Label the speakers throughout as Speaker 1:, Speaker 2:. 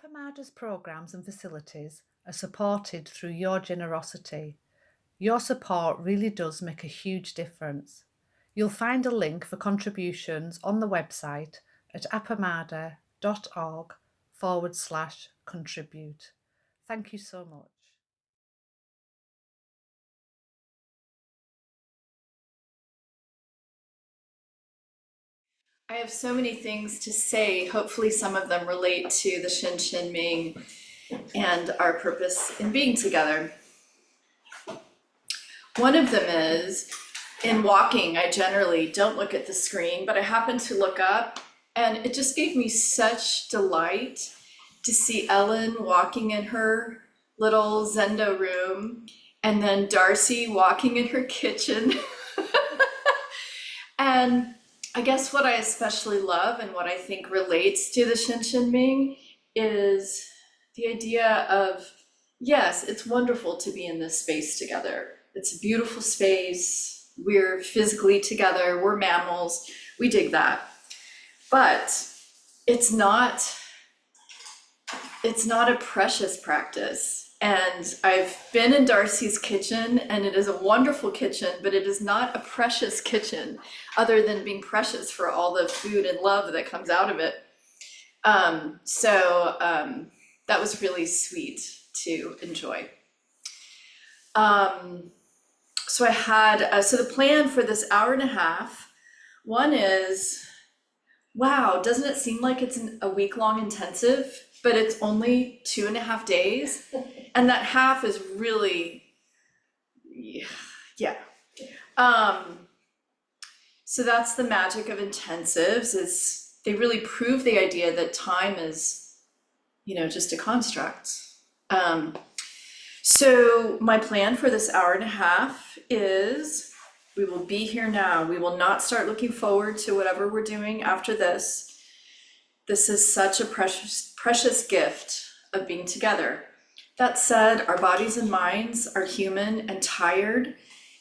Speaker 1: Appamada's programs and facilities are supported through your generosity. Your support really does make a huge difference. You'll find a link for contributions on the website at appamada.org/contribute. Thank you so much.
Speaker 2: I have so many things to say. Hopefully some of them relate to the Hsin Hsin Ming and our purpose in being together. One of them is, in walking, I generally don't look at the screen, but I happened to look up and it just gave me such delight to see Ellen walking in her little Zendo room and then Darcy walking in her kitchen. And I guess what I especially love and what I think relates to the Hsin Hsin Ming is the idea of, yes, it's wonderful to be in this space together. It's a beautiful space. We're physically together. We're mammals. We dig that. But it's not a precious practice. And I've been in Darcy's kitchen and it is a wonderful kitchen, but it is not a precious kitchen other than being precious for all the food and love that comes out of it. That was really sweet to enjoy. So the plan for this hour and a half, one is, wow, doesn't it seem like it's a week-long intensive, but it's only 2.5 days? And that half is really, yeah. So that's the magic of intensives, is they really prove the idea that time is, just a construct. So my plan for this hour and a half is we will be here now. We will not start looking forward to whatever we're doing after this. This is such a precious gift of being together. That said, our bodies and minds are human and tired,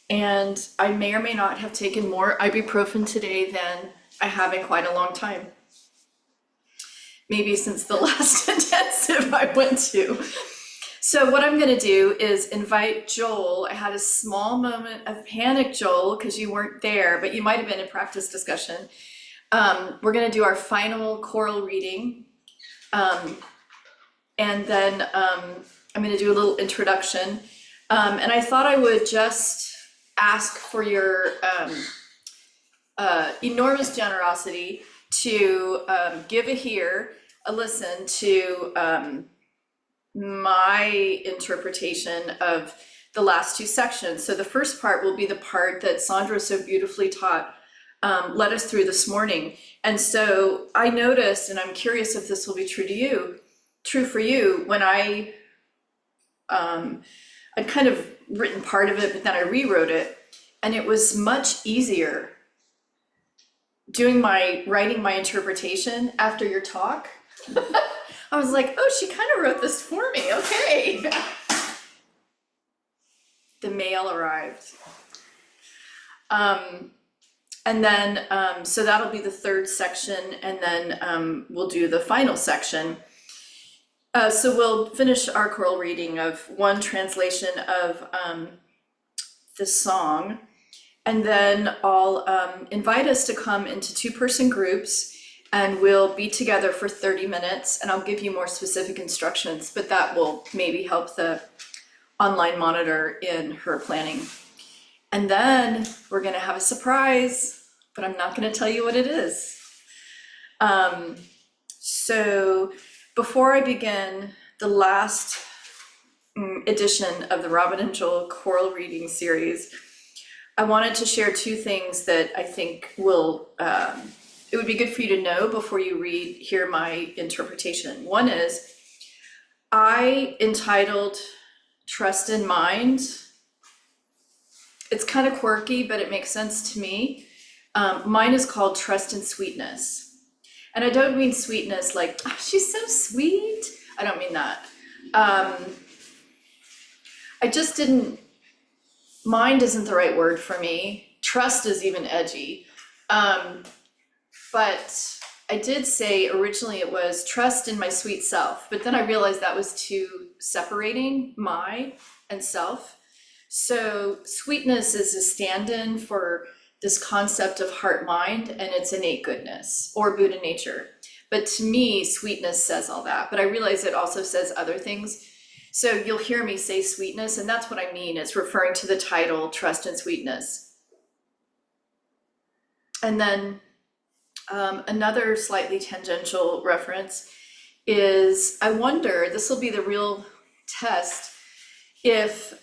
Speaker 2: and I may or may not have taken more ibuprofen today than I have in quite a long time. Maybe since the last intensive I went to. So what I'm gonna do is invite Joel. I had a small moment of panic, Joel, because you weren't there, but you might have been in practice discussion. We're gonna do our final choral reading. And then I'm gonna do a little introduction. And I thought I would just ask for your enormous generosity to give a listen to my interpretation of the last two sections. So the first part will be the part that Sandra so beautifully led us through this morning. And so I noticed, and I'm curious if this will be true for you, when I'd kind of written part of it, but then I rewrote it, and it was much easier writing my interpretation after your talk. I was like, oh, she kind of wrote this for me, okay. The mail arrived. And then, so that'll be the third section, and then we'll do the final section. So we'll finish our choral reading of one translation of the song, and then I'll invite us to come into 2-person groups, and we'll be together for 30 minutes, and I'll give you more specific instructions, but that will maybe help the online monitor in her planning. And then we're gonna have a surprise, but I'm not gonna tell you what it is. So before I begin the last edition of the Robin and Joel choral reading series, I wanted to share 2 things that I think it would be good for you to know before you hear my interpretation. One is, I entitled Trust in Mind. It's kind of quirky, but it makes sense to me. Mine is called Trust in Sweetness. And I don't mean sweetness like, oh, she's so sweet. I don't mean that. Mind isn't the right word for me. Trust is even edgy. But I did say originally it was trust in my sweet self, but then I realized that was too separating my and self. So sweetness is a stand-in for this concept of heart mind and its innate goodness or Buddha nature. But to me, sweetness says all that, but I realize it also says other things. So you'll hear me say sweetness, and that's what I mean. It's referring to the title, Trust and Sweetness. And then another slightly tangential reference is, I wonder, this will be the real test, if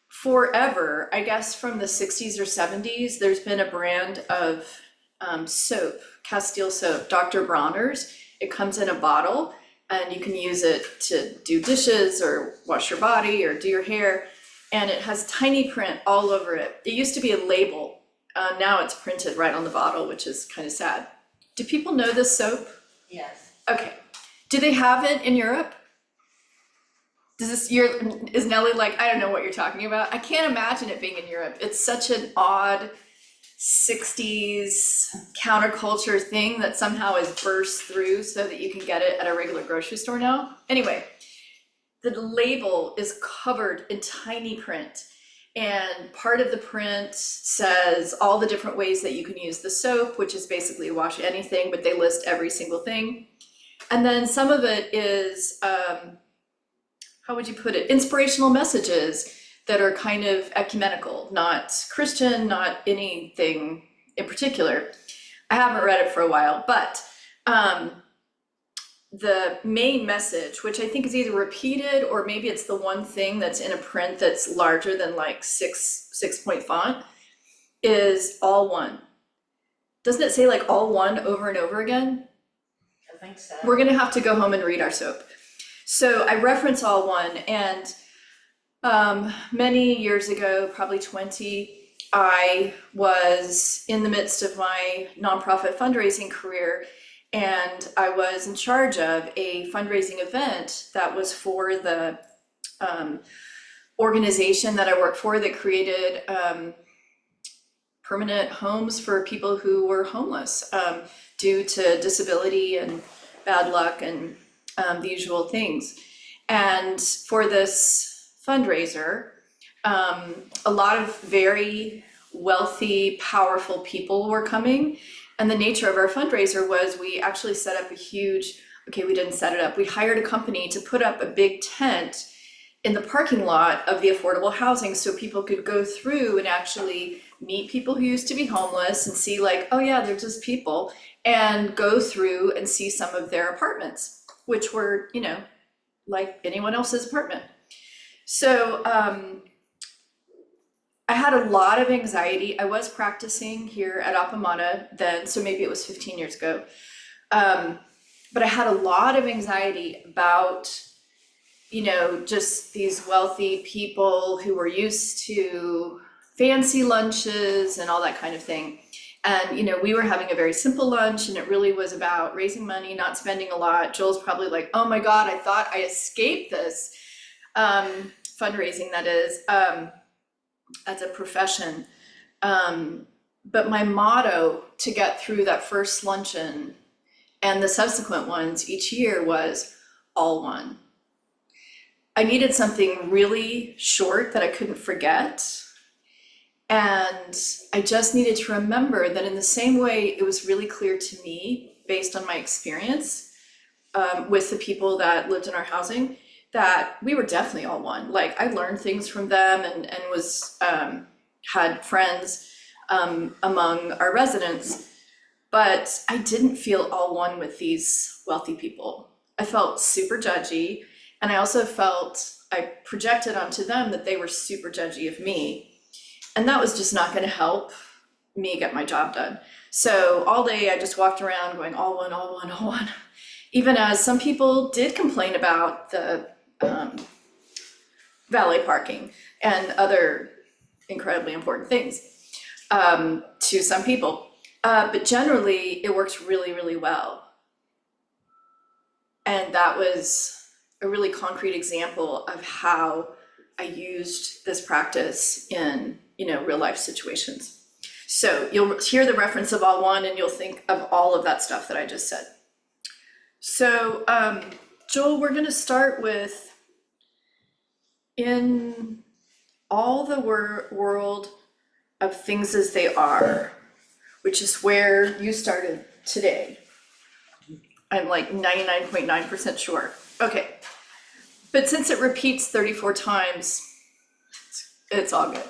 Speaker 2: forever, I guess from the 60s or 70s, there's been a brand of soap, Castile soap, Dr. Bronner's. It comes in a bottle and you can use it to do dishes or wash your body or do your hair. And it has tiny print all over it. It used to be a label. Now it's printed right on the bottle, which is kind of sad. Do people know this soap?
Speaker 3: Yes.
Speaker 2: Okay. Do they have it in Europe? Is Nellie like, I don't know what you're talking about? I can't imagine it being in Europe. It's such an odd 60s counterculture thing that somehow has burst through so that you can get it at a regular grocery store now. Anyway, the label is covered in tiny print. And part of the print says all the different ways that you can use the soap, which is basically wash anything, but they list every single thing. And then some of it is, how would you put it? Inspirational messages that are kind of ecumenical, not Christian, not anything in particular. I haven't read it for a while, but the main message, which I think is either repeated or maybe it's the one thing that's in a print that's larger than like six point font, is all one. Doesn't it say like all one over and over again?
Speaker 3: I think so.
Speaker 2: We're gonna have to go home and read our soap. So I reference all one, and many years ago, probably 20, I was in the midst of my nonprofit fundraising career, and I was in charge of a fundraising event that was for the organization that I work for that created permanent homes for people who were homeless due to disability and bad luck and the usual things. And for this fundraiser, a lot of very wealthy, powerful people were coming. And the nature of our fundraiser was we actually set up a huge, okay, we didn't set it up. We hired a company to put up a big tent in the parking lot of the affordable housing so people could go through and actually meet people who used to be homeless and see like, oh yeah, they're just people, and go through and see some of their apartments, which were, you know, like anyone else's apartment. So I had a lot of anxiety. I was practicing here at Appamada then, so maybe it was 15 years ago. But I had a lot of anxiety about, you know, just these wealthy people who were used to fancy lunches and all that kind of thing. And, you know, we were having a very simple lunch and it really was about raising money, not spending a lot. Joel's probably like, oh my God, I thought I escaped this fundraising, that is, as a profession. But my motto to get through that first luncheon and the subsequent ones each year was all one. I needed something really short that I couldn't forget. And I just needed to remember that in the same way, it was really clear to me, based on my experience with the people that lived in our housing, that we were definitely all one. Like I learned things from them and was had friends among our residents, but I didn't feel all one with these wealthy people. I felt super judgy, and I also felt I projected onto them that they were super judgy of me. And that was just not going to help me get my job done. So all day I just walked around going all one, all one, all one. Even as some people did complain about the valet parking and other incredibly important things to some people. But generally it works really, really well. And that was a really concrete example of how I used this practice in, you know, real life situations. So you'll hear the reference of all one and you'll think of all of that stuff that I just said. So Joel, we're going to start with in all the world of things as they are, which is where you started today. I'm like 99.9% sure. Okay. But since it repeats 34 times, it's all good.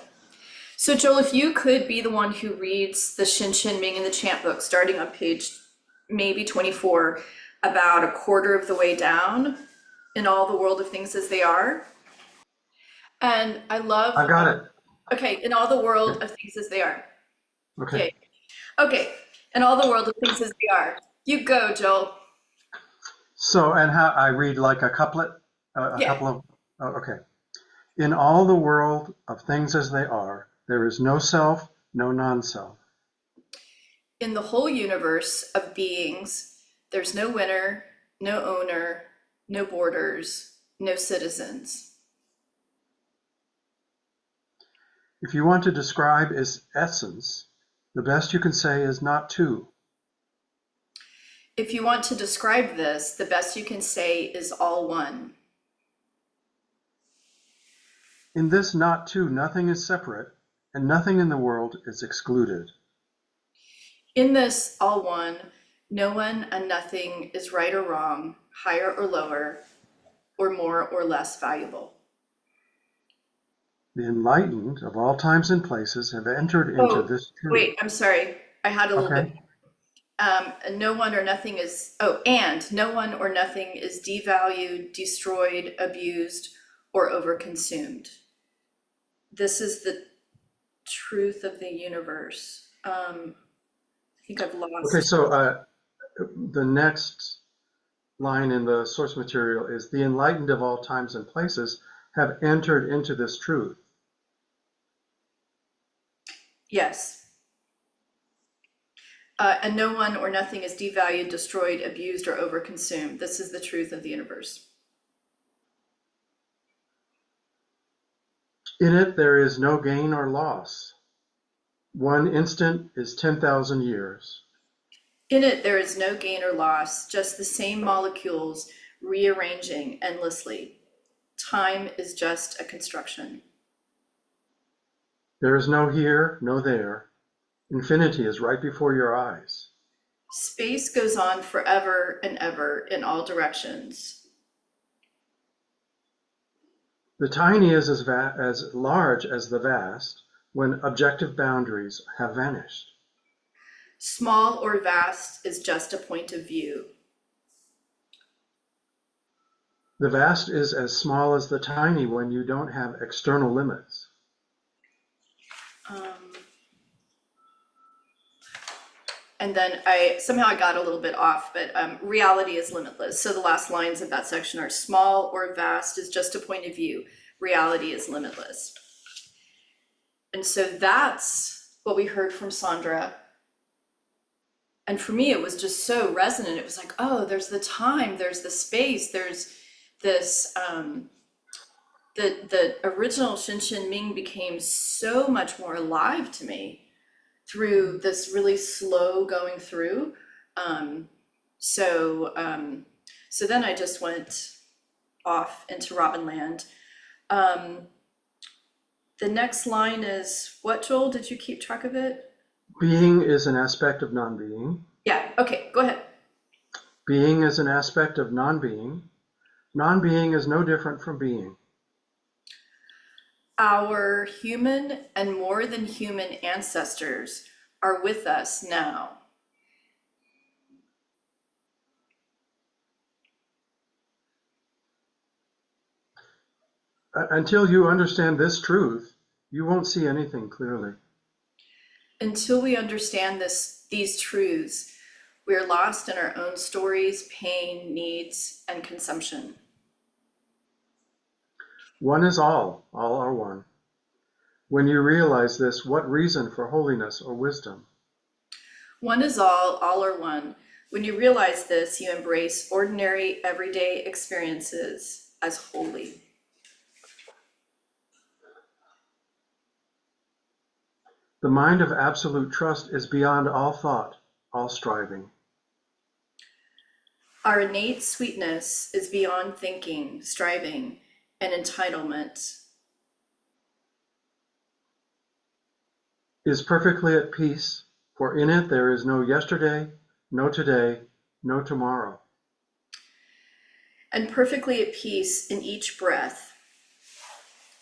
Speaker 2: So Joel, if you could be the one who reads the Hsin Hsin Ming in the chant book, starting on page maybe 24, about a quarter of the way down in all the world of things as they are. And I love.
Speaker 4: I got it.
Speaker 2: Okay, in all the world of things as they are.
Speaker 4: Okay.
Speaker 2: Yay. Okay, in all the world of things as they are. You go, Joel.
Speaker 4: So, and how I read like a couplet, a
Speaker 2: Yeah.
Speaker 4: couple of, oh, okay. In all the world of things as they are, there is no self, no non-self.
Speaker 2: In the whole universe of beings, there's no winner, no owner, no borders, no citizens.
Speaker 4: If you want to describe its essence, the best you can say is not two.
Speaker 2: If you want to describe this, the best you can say is all one.
Speaker 4: In this not two, nothing is separate, and nothing in the world is excluded.
Speaker 2: In this all one, no one and nothing is right or wrong, higher or lower, or more or less valuable.
Speaker 4: The enlightened of all times and places have entered into this truth.
Speaker 2: Wait, I'm sorry. I had a little bit. No one or nothing is, and no one or nothing is devalued, destroyed, abused, or overconsumed. This is the truth of the universe. I think I've lost.
Speaker 4: Okay, so the next line in the source material is the enlightened of all times and places have entered into this truth.
Speaker 2: Yes. And no one or nothing is devalued, destroyed, abused, or overconsumed. This is the truth of the universe.
Speaker 4: In it, there is no gain or loss. One instant is 10,000 years.
Speaker 2: In it, there is no gain or loss, just the same molecules rearranging endlessly. Time is just a construction.
Speaker 4: There is no here, no there. Infinity is right before your eyes.
Speaker 2: Space goes on forever and ever in all directions.
Speaker 4: The tiny is as large as the vast when objective boundaries have vanished.
Speaker 2: Small or vast is just a point of view.
Speaker 4: The vast is as small as the tiny when you don't have external limits.
Speaker 2: And then somehow I got a little bit off, but reality is limitless. So the last lines of that section are small or vast is just a point of view. Reality is limitless. And so that's what we heard from Sandra. And for me, it was just so resonant. It was like, oh, there's the time, there's the space, there's this, the original Hsin Hsin Ming became so much more alive to me through this really slow going through. So then I just went off into Robin Land. The next line is what, Joel? Did you keep track of it?
Speaker 4: Being is an aspect of non-being.
Speaker 2: Yeah, okay, go ahead.
Speaker 4: Being is an aspect of non-being. Non-being is no different from being.
Speaker 2: Our human and more than human ancestors are with us now.
Speaker 4: Until you understand this truth, you won't see anything clearly.
Speaker 2: Until we understand these truths, we are lost in our own stories, pain, needs, and consumption.
Speaker 4: One is all are one. When you realize this, what reason for holiness or wisdom?
Speaker 2: One is all are one. When you realize this, you embrace ordinary, everyday experiences as holy.
Speaker 4: The mind of absolute trust is beyond all thought, all striving.
Speaker 2: Our innate sweetness is beyond thinking, striving, and entitlement.
Speaker 4: Is perfectly at peace, for in it there is no yesterday, no today, no tomorrow.
Speaker 2: And perfectly at peace in each breath,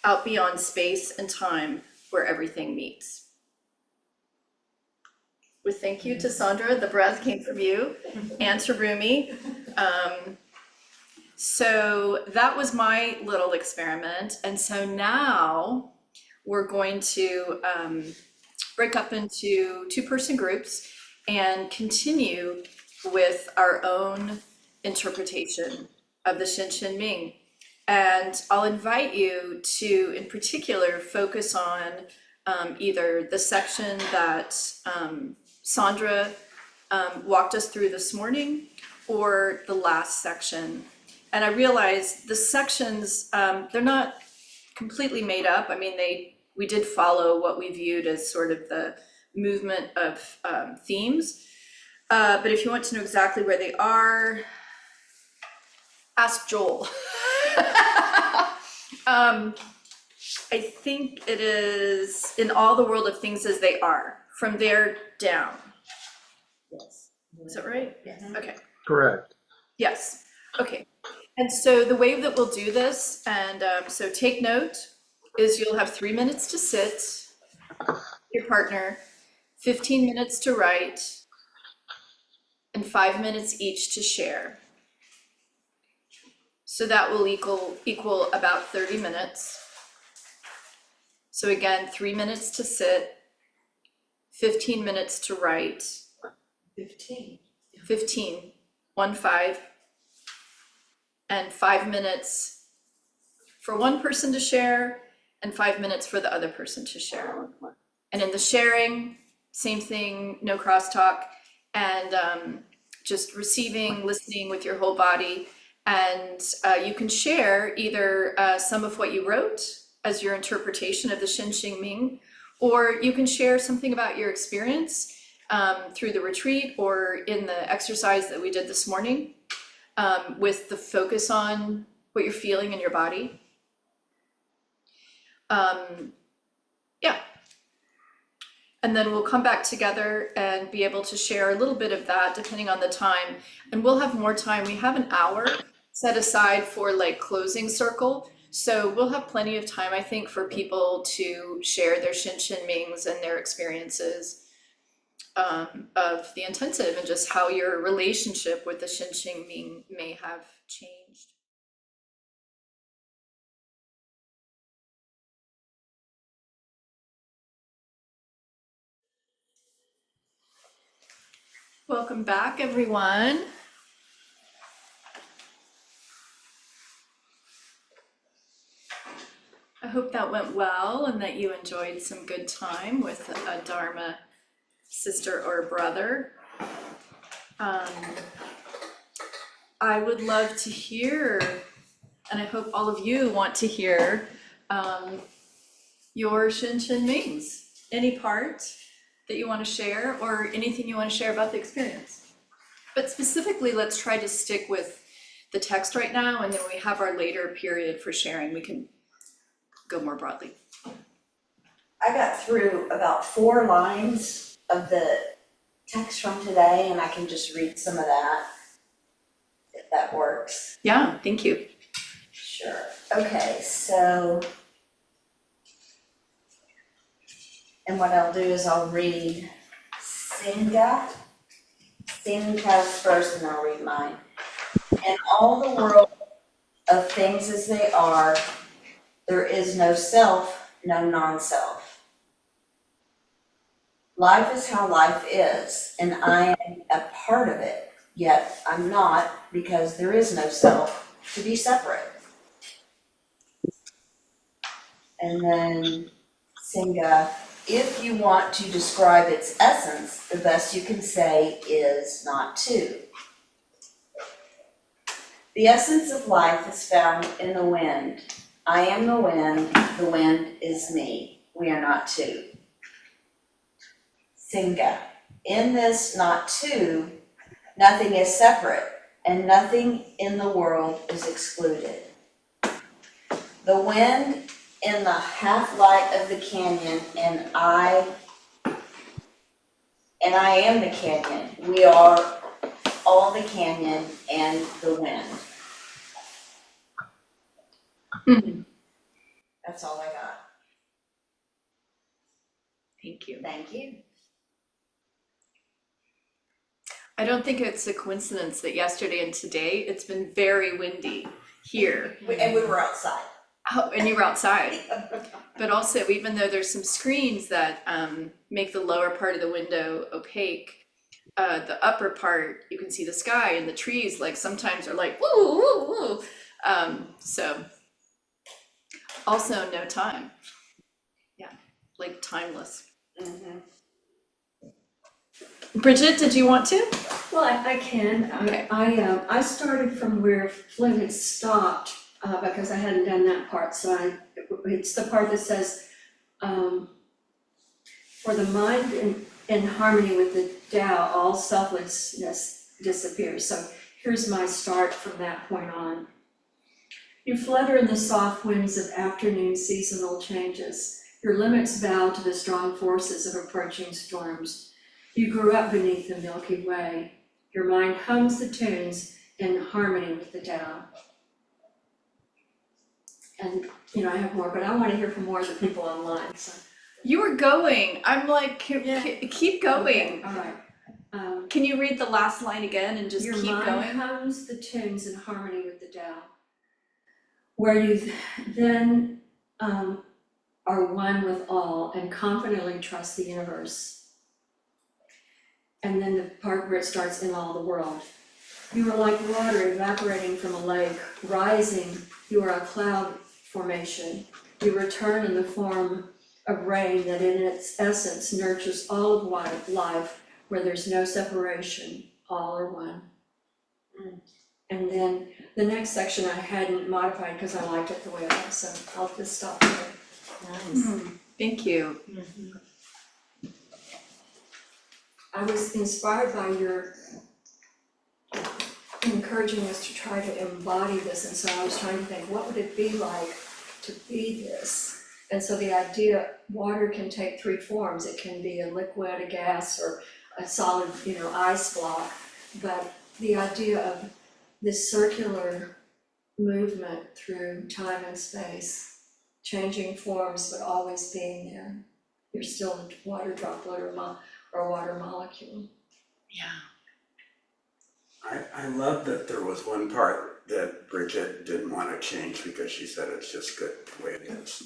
Speaker 2: out beyond space and time where everything meets. With thank you to Sandra, the breath came from you, and to Rumi. So that was my little experiment. And so now we're going to break up into two-person groups and continue with our own interpretation of the Hsin Hsin Ming. And I'll invite you to, in particular, focus on either the section that Sandra walked us through this morning, or the last section. And I realized the sections, they're not completely made up. I mean, we did follow what we viewed as sort of the movement of themes. But if you want to know exactly where they are, ask Joel. I think it is in all the world of things as they are, from there down.
Speaker 3: Yes.
Speaker 2: Is that right?
Speaker 3: Yes.
Speaker 2: Okay.
Speaker 4: Correct.
Speaker 2: Yes. Okay. And so the way that we'll do this, and so take note, is you'll have 3 minutes to sit, your partner, 15 minutes to write, and 5 minutes each to share. So that will equal about 30 minutes. So again, 3 minutes to sit, 15 minutes to write,
Speaker 3: 15.
Speaker 2: 15, 1-5, and 5 minutes for one person to share, and 5 minutes for the other person to share. And in the sharing, same thing, no crosstalk, and just receiving, listening with your whole body. And you can share either some of what you wrote as your interpretation of the Hsin Hsin Ming, or you can share something about your experience through the retreat or in the exercise that we did this morning, with the focus on what you're feeling in your body. Yeah. And then we'll come back together and be able to share a little bit of that depending on the time. And we'll have more time. We have an hour set aside for like closing circle. So we'll have plenty of time, I think, for people to share their Hsin Hsin Mings and their experiences of the intensive, and just how your relationship with the Hsin Hsin Ming may have changed. Welcome back, everyone. I hope that went well and that you enjoyed some good time with a Dharma sister or brother. I would love to hear, and I hope all of you want to hear, your Hsin Hsin Mings. Any part that you want to share, or anything you want to share about the experience. But specifically, let's try to stick with the text right now, and then we have our later period for sharing. We can go more broadly.
Speaker 3: I got through about 4 lines of the text from today, and I can just read some of that, if that works.
Speaker 2: Yeah, thank you.
Speaker 3: Sure. Okay, so, and what I'll do is I'll read Singa's first, and I'll read mine. In all the world of things as they are, there is no self, no non-self. Life is how life is, and I am a part of it, yet I'm not, because there is no self to be separate. And then Singa, if you want to describe its essence, the best you can say is not to. The essence of life is found in the wind. I am the wind is me. We are not two. Singa. In this, not two, nothing is separate, and nothing in the world is excluded. The wind in the half-light of the canyon, and I am the canyon. We are all the canyon and the wind. That's all I got.
Speaker 2: Thank you.
Speaker 3: Thank you.
Speaker 2: I don't think it's a coincidence that yesterday and today it's been very windy here.
Speaker 3: And we were outside.
Speaker 2: Oh, and you were outside. But also, even though there's some screens that make the lower part of the window opaque, the upper part, you can see the sky, and the trees like sometimes are like woo woo woo. So also no time. Yeah, like timeless.
Speaker 3: Mhm.
Speaker 2: Bridget, did you want to?
Speaker 5: Well, I can.
Speaker 2: Okay.
Speaker 5: I started from where Flynn had stopped, because I hadn't done that part, so it's the part that says, for the mind in harmony with the Tao, all selflessness disappears. So here's my start from that point on. You flutter in the soft winds of afternoon seasonal changes. Your limits bow to the strong forces of approaching storms. You grew up beneath the Milky Way. Your mind hums the tunes in harmony with the Tao. And, I have more, but I want to hear from more of the people online, so.
Speaker 2: You were going. I'm like, keep going.
Speaker 5: Okay, all right.
Speaker 2: Can you read the last line again and just
Speaker 5: Your
Speaker 2: keep
Speaker 5: mind
Speaker 2: going?
Speaker 5: hums the tunes in harmony with the Tao, where you then are one with all and confidently trust the universe. And then the part where it starts in all the world. You are like water evaporating from a lake, rising. You are a cloud formation. You return in the form of rain that in its essence nurtures all of life, where there's no separation, all are one. And then the next section I hadn't modified because I liked it the way it was, so I'll just stop there.
Speaker 3: Nice.
Speaker 2: Thank you.
Speaker 5: I was inspired by your encouraging us to try to embody this, and so I was trying to think, what would it be like to be this? And so the idea, water can take three forms. It can be a liquid, a gas, or a solid, ice block. But the idea of this circular movement through time and space, changing forms but always being there. You're still a water droplet or a water molecule.
Speaker 2: Yeah.
Speaker 6: I love that there was one part that Bridget didn't want to change because she said it's just good the way it is.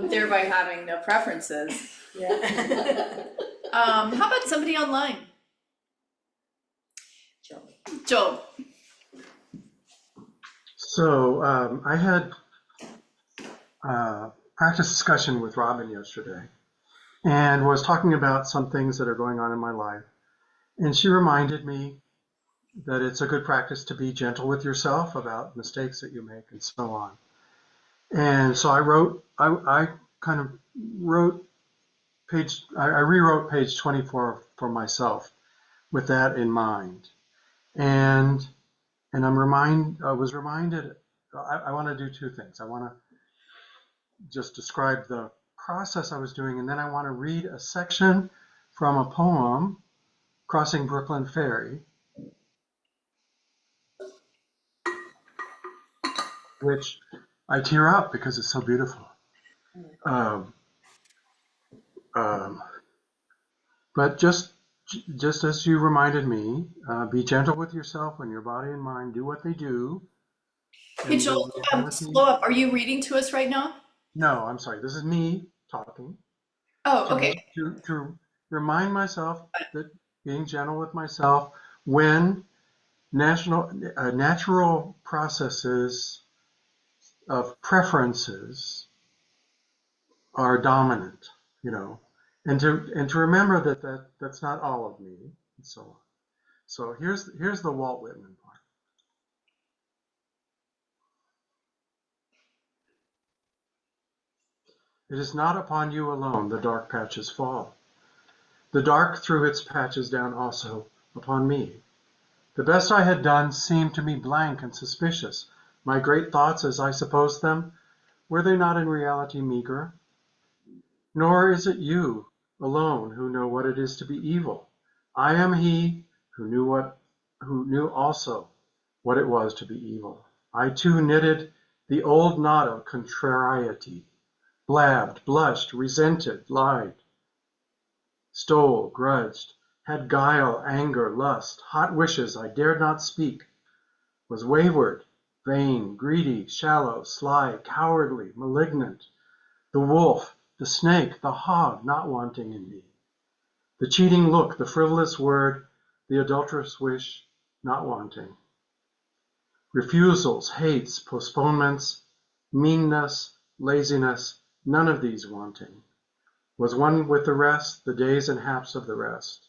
Speaker 2: Thereby having no preferences.
Speaker 5: Yeah.
Speaker 2: How about somebody online? Joel.
Speaker 4: So I had practice discussion with Robin yesterday and was talking about some things that are going on in my life. And she reminded me that it's a good practice to be gentle with yourself about mistakes that you make and so on. And so I rewrote page 24 for myself with that in mind. And I was reminded, I want to do two things. I want to just describe the process I was doing, and then I want to read a section from a poem, Crossing Brooklyn Ferry, which I tear up because it's so beautiful. But just as you reminded me, be gentle with yourself when your body and mind do what they do.
Speaker 2: Hey Joel, slow up. Are you reading to us right now?
Speaker 4: No, I'm sorry. This is me talking.
Speaker 2: Oh, okay.
Speaker 4: To remind myself that being gentle with myself when natural processes of preferences are dominant, and to remember that's not all of me, and so on. So here's the Walt Whitman part. It is not upon you alone the dark patches fall. The dark threw its patches down also upon me. The best I had done seemed to me blank and suspicious. My great thoughts, as I supposed them, were they not in reality meager? Nor is it you alone who know what it is to be evil. I am he who knew also what it was to be evil. I too knitted the old knot of contrariety, blabbed, blushed, resented, lied, stole, grudged, had guile, anger, lust, hot wishes I dared not speak, was wayward, vain, greedy, shallow, sly, cowardly, malignant, the wolf, the snake, the hog not wanting in me, the cheating look, the frivolous word, the adulterous wish not wanting, refusals, hates, postponements, meanness, laziness, none of these wanting, was one with the rest, the days and haps of the rest.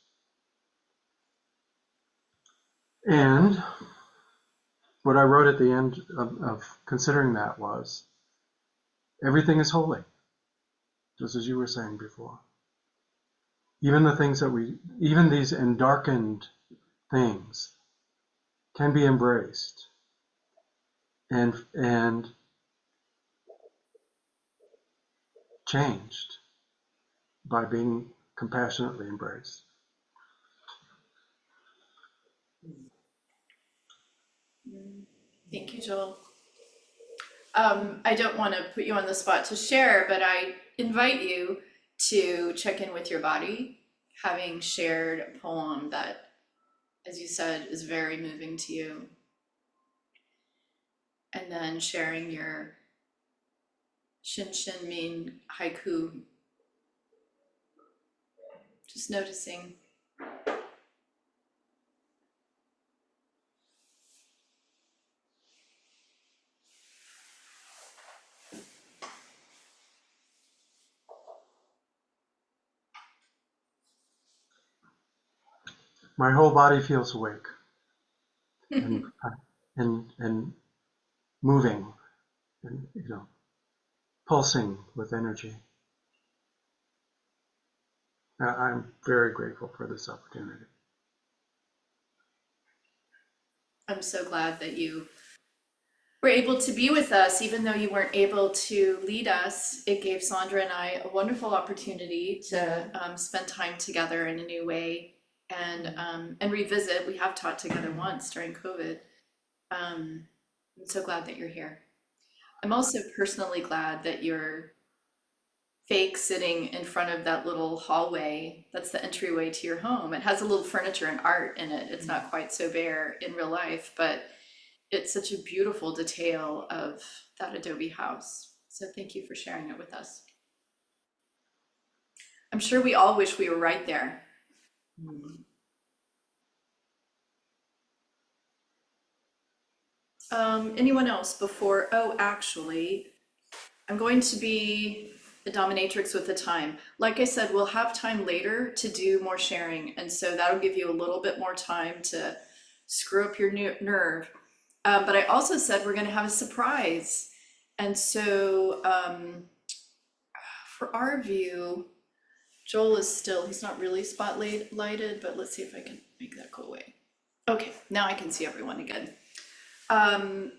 Speaker 4: And what I wrote at the end of considering that was, everything is holy, just as you were saying before. Even the things even these endarkened things can be embraced and changed by being compassionately embraced.
Speaker 2: Thank you, Joel. I don't want to put you on the spot to share, but I invite you to check in with your body, having shared a poem that, as you said, is very moving to you, and then sharing your Hsin Hsin Ming haiku, just noticing.
Speaker 4: My whole body feels awake and and moving and pulsing with energy. I'm very grateful for this opportunity.
Speaker 2: I'm so glad that you were able to be with us, even though you weren't able to lead us. It gave Sandra and I a wonderful opportunity to spend time together in a new way and revisit. We have taught together once during COVID. I'm so glad that you're here. I'm also personally glad that you're fake sitting in front of that little hallway. That's the entryway to your home. It has a little furniture and art in it. It's not quite so bare in real life, but it's such a beautiful detail of that adobe house. So thank you for sharing it with us. I'm sure we all wish we were right there. Anyone else before? Oh, actually, I'm going to be a dominatrix with the time. Like I said, we'll have time later to do more sharing, and so that'll give you a little bit more time to screw up your nerve. But I also said we're going to have a surprise, and so for our view, Joel is still, he's not really spotlighted, but let's see if I can make that go away. Okay, now I can see everyone again.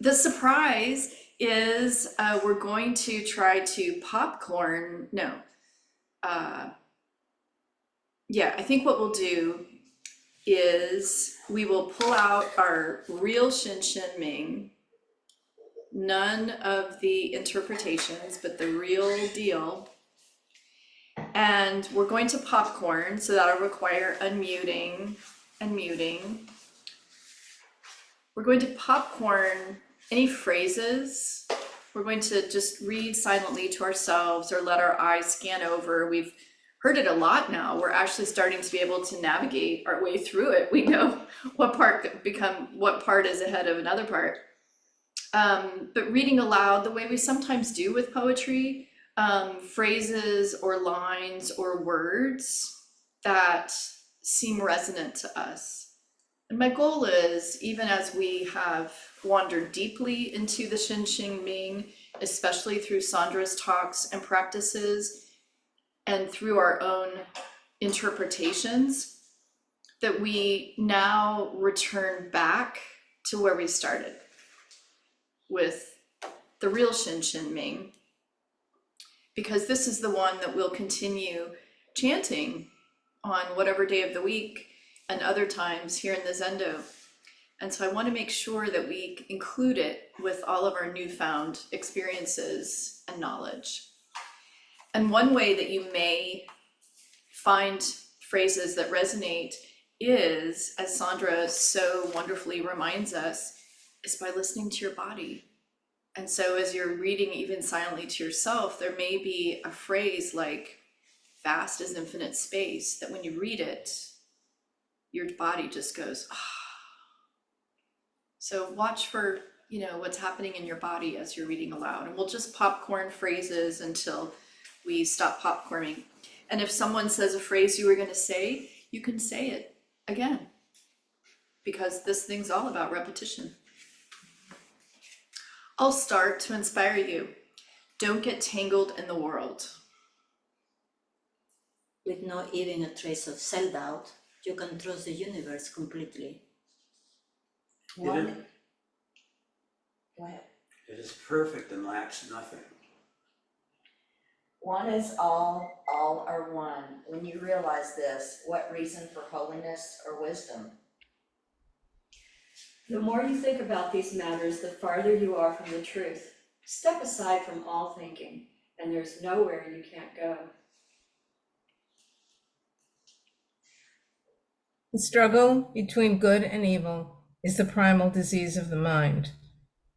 Speaker 2: The surprise is we're going to try to yeah, I think what we'll do is we will pull out our real Hsin Hsin Ming, none of the interpretations, but the real deal. And we're going to popcorn, so that'll require unmuting and muting. We're going to popcorn any phrases. We're going to just read silently to ourselves or let our eyes scan over. We've heard it a lot now. We're actually starting to be able to navigate our way through it. We know what part is ahead of another part. But reading aloud, the way we sometimes do with poetry, phrases or lines or words that seem resonant to us. And my goal is, even as we have wandered deeply into the Hsin Hsin Ming, especially through Sandra's talks and practices, and through our own interpretations, that we now return back to where we started with the real Hsin Hsin Ming, because this is the one that we'll continue chanting on whatever day of the week and other times here in the Zendo. And so I want to make sure that we include it with all of our newfound experiences and knowledge. And one way that you may find phrases that resonate is, as Sandra so wonderfully reminds us, is by listening to your body. And so as you're reading even silently to yourself, there may be a phrase like vast is infinite space, that when you read it, your body just goes, ah. So watch for, what's happening in your body as you're reading aloud. And we'll just popcorn phrases until we stop popcorning. And if someone says a phrase you were going to say, you can say it again, because this thing's all about repetition. I'll start to inspire you. Don't get tangled in the world.
Speaker 7: With not even a trace of self-doubt, you can trust the universe completely.
Speaker 3: Go ahead.
Speaker 6: It is perfect and lacks nothing.
Speaker 3: One is all are one. When you realize this, what reason for holiness or wisdom?
Speaker 5: The more you think about these matters, the farther you are from the truth. Step aside from all thinking, and there's nowhere you can't go.
Speaker 8: The struggle between good and evil is the primal disease of the mind,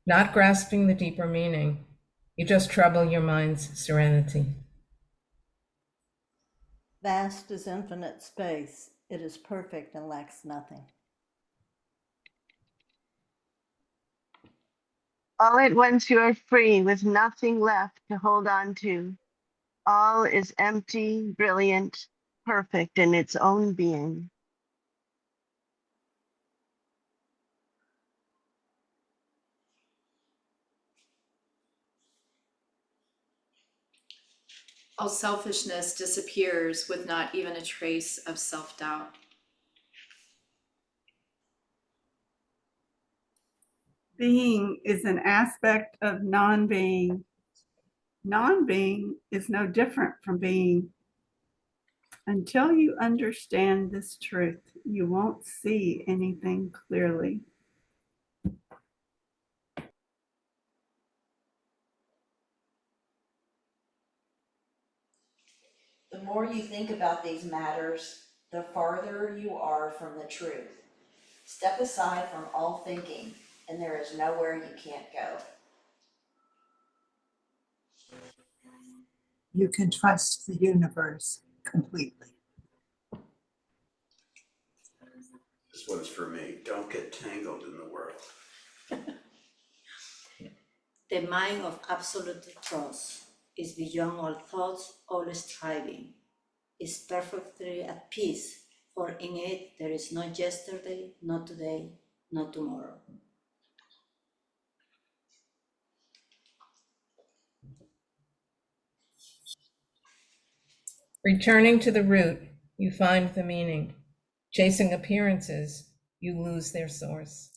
Speaker 8: not grasping the deeper meaning. You just trouble your mind's serenity.
Speaker 9: Vast is infinite space. It is perfect and lacks nothing.
Speaker 10: All at once you are free with nothing left to hold on to. All is empty, brilliant, perfect in its own being.
Speaker 2: All selfishness disappears with not even a trace of self-doubt.
Speaker 11: Being is an aspect of non-being. Non-being is no different from being. Until you understand this truth, you won't see anything clearly.
Speaker 3: The more you think about these matters, the farther you are from the truth. Step aside from all thinking, and there is nowhere you can't go.
Speaker 12: You can trust the universe completely.
Speaker 6: This one's for me. Don't get tangled in the world.
Speaker 7: The mind of absolute trust is beyond all thoughts, all striving, is perfectly at peace, for in it there is no yesterday, no today, no tomorrow.
Speaker 8: Returning to the root, you find the meaning. Chasing appearances, you lose their source.